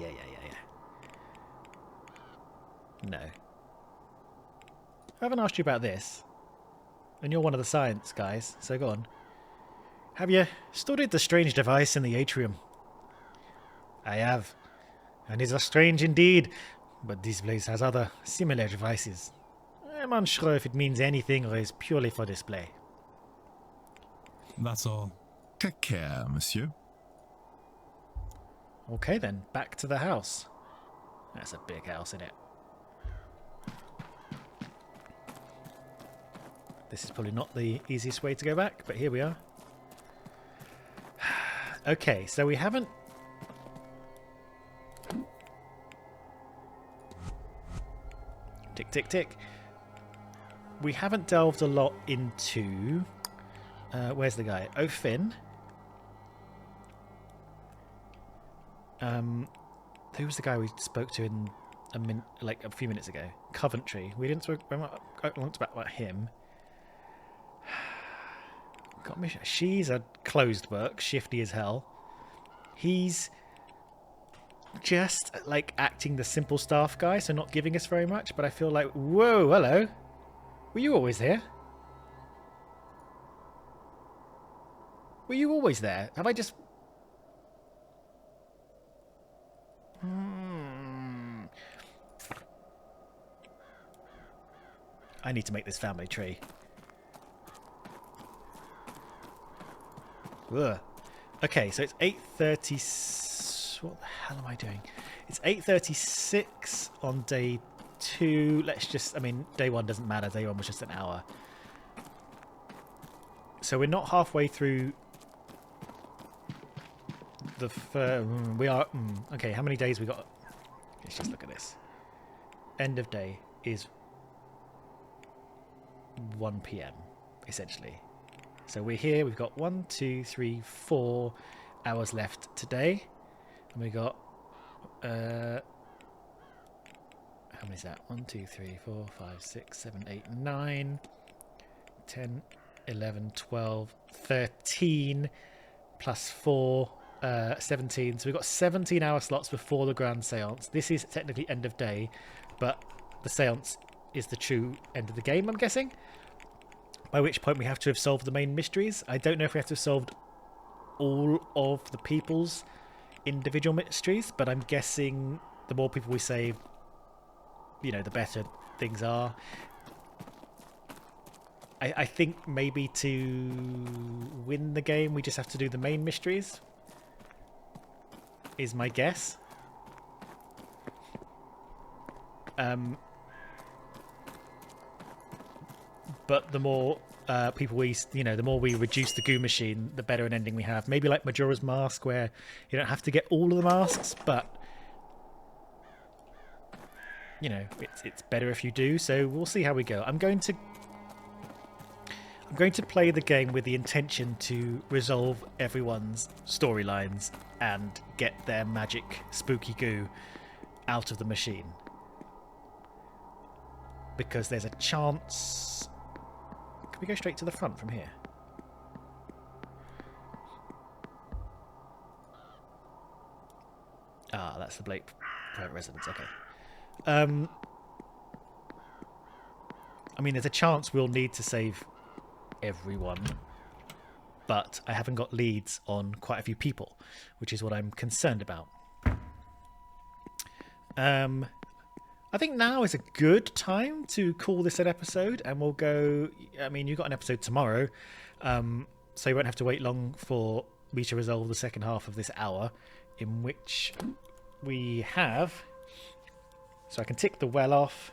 No. I haven't asked you about this. And you're one of the science guys, so go on. Have you studied the strange device in the atrium? I have. And it's a strange indeed. But this place has other similar devices. I'm unsure if it means anything or is purely for display. That's all. Take care, monsieur. Okay then, back to the house. That's a big house, isn't it? This is probably not the easiest way to go back, but here we are. Okay, so we haven't... Tick, tick, tick. We haven't delved a lot into... where's the guy? Oh, Finn. Who was the guy we spoke to in a few minutes ago? Coventry. We didn't talk about him. She's a closed book, shifty as hell. He's just like acting the simple staff guy, so not giving us very much. But I feel like, whoa, hello. Were you always here? Were you always there? Have I just... I need to make this family tree. Ugh. Okay, so it's 8:30. What the hell am I doing? It's 8:36 on day 2. Let's just... I mean, day 1 doesn't matter. Day 1 was just an hour. So we're not halfway through... we are... okay, how many days we got? Let's just look at this. End of day is 1 PM, essentially. So we're here, we've got 1, 2, 3, 4 hours left today. And we got... how many is that? 1, 2, 3, 4, 5, 6, 7, 8, 9, 10, 11, 12, 13, plus 4... 17. So we've got 17 hour slots before the grand seance. This is technically end of day, but the seance is the true end of the game, I'm guessing. By which point we have to have solved the main mysteries. I don't know if we have to have solved all of the people's individual mysteries, but I'm guessing the more people we save, you know, the better things are. I think maybe to win the game we just have to do the main mysteries, is my guess. But the more people we, the more we reduce the goo machine, the better an ending we have. Maybe like Majora's Mask, where you don't have to get all of the masks, but it's better if you do. So we'll see how we go. I'm going to play the game with the intention to resolve everyone's storylines and get their magic spooky goo out of the machine, because there's a chance. Can we go straight to the front from here? Ah, that's the Blake private residence. Okay. I mean, there's a chance we'll need to save everyone, but I haven't got leads on quite a few people, which is what I'm concerned about. I think now is a good time to call this an episode, and we'll go. I mean, you've got an episode tomorrow, so you won't have to wait long for me to resolve the second half of this hour, in which we have. So I can tick the well off.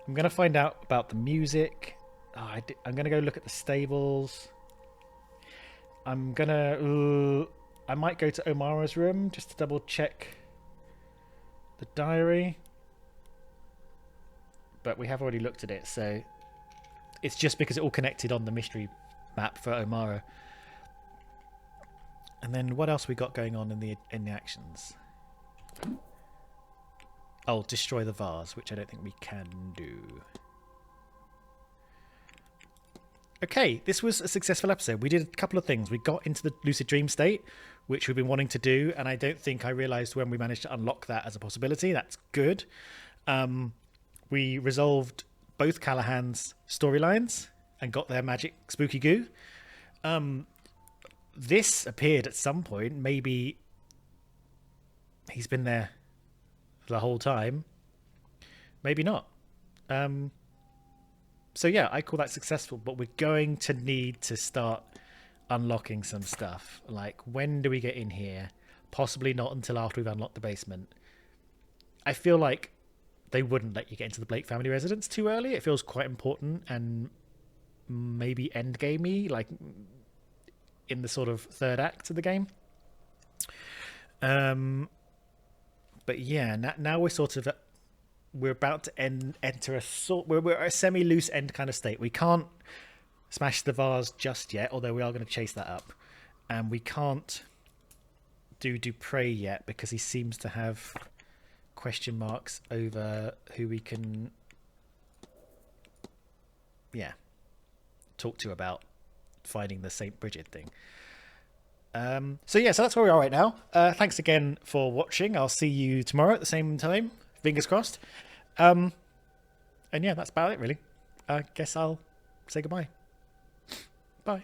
I'm going to find out about the music. I'm going to go look at the stables. I might go to Omara's room just to double check the diary. But we have already looked at it, so it's just because it all connected on the mystery map for Omara. And then what else we got going on in the actions? Oh, destroy the vase, which I don't think we can do. Okay, this was a successful episode. We did a couple of things. We got into the lucid dream state, which we've been wanting to do, and I don't think I realised when we managed to unlock that as a possibility. That's good. We resolved both Callahan's storylines and got their magic spooky goo. This appeared at some point. Maybe he's been there the whole time. Maybe not. So yeah, I call that successful, but we're going to need to start unlocking some stuff. Like, when do we get in here? Possibly not until after we've unlocked the basement. I feel like they wouldn't let you get into the Blake family residence too early. It feels quite important and maybe endgamey, like in the sort of third act of the game. But yeah, now we're sort of we're about to enter we're a semi-loose end kind of state. We can't smash the vase just yet, although we are going to chase that up, and we can't do Dupre yet because he seems to have question marks over who we can talk to about finding the St. Bridget thing. So that's where we are right now. Thanks again for watching. I'll see you tomorrow at the same time, fingers crossed. And yeah, that's about it really. I guess I'll say goodbye. Bye.